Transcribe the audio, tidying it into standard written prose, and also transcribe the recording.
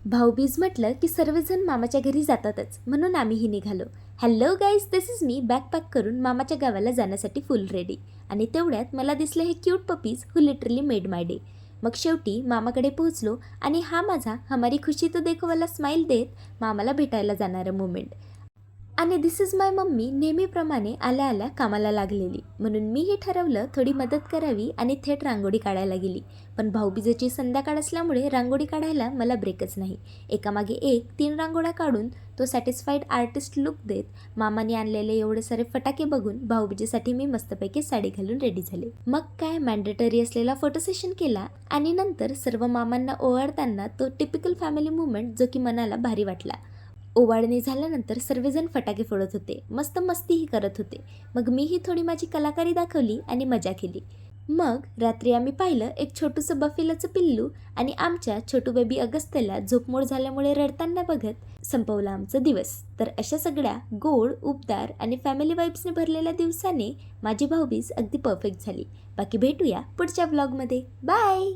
भाऊबीज म्हटलं की सर्वजण मामाच्या घरी जातातच, म्हणून आम्हीही निघालो. Hello guys, this is me back pack करून मामाच्या गावाला जाण्यासाठी फुल रेडी. आणि तेवढ्यात मला दिसले हे क्यूट पपीज हु लिटरली मेड माय डे. मग शेवटी मामाकडे पोहोचलो आणि हा माझा हमारी खुशी तो देखोवाला स्माईल देत मामाला भेटायला जाणारा मोमेंट. आणि दिस इज माय मम्मी नेहमीप्रमाणे आल्या आल्या कामाला लागलेली, म्हणून मीही ठरवलं थोडी मदत करावी आणि थेट रांगोळी काढायला गेली. पण भाऊबीजेची संध्याकाळ असल्यामुळे रांगोळी काढायला मला ब्रेकच नाही. एकामागे एक 3 रांगोळ्या काढून तो सॅटिस्फाईड आर्टिस्ट लुक देत मामाने आणलेले एवढे सारे फटाके बघून भाऊबीजेसाठी मी मस्तपैकी साडी घालून रेडी झाले. मग काय मॅन्डेटरी असलेला फोटो सेशन केला आणि नंतर सर्व मामांना ओवाळताना तो टिपिकल फॅमिली मुवमेंट जो की मनाला भारी वाटला. ओवाळणी झाल्यानंतर सर्वजण फटाके फोडत होते, मस्त मस्तीही करत होते. मग मीही थोडी माझी कलाकारी दाखवली आणि मजा केली. मग रात्री आम्ही पाहिलं एक छोटूसं बफेलोचं पिल्लू आणि आमच्या छोटू बेबी अगस्त्यला झोपमोड झाल्यामुळे रडताना बघत संपवला आमचा दिवस. तर अशा सगळ्या गोड, उबदार आणि फॅमिली वाईब्सने भरलेल्या दिवसाने माझी भाऊबीज अगदी परफेक्ट झाली. बाकी भेटूया पुढच्या व्लॉगमध्ये. बाय.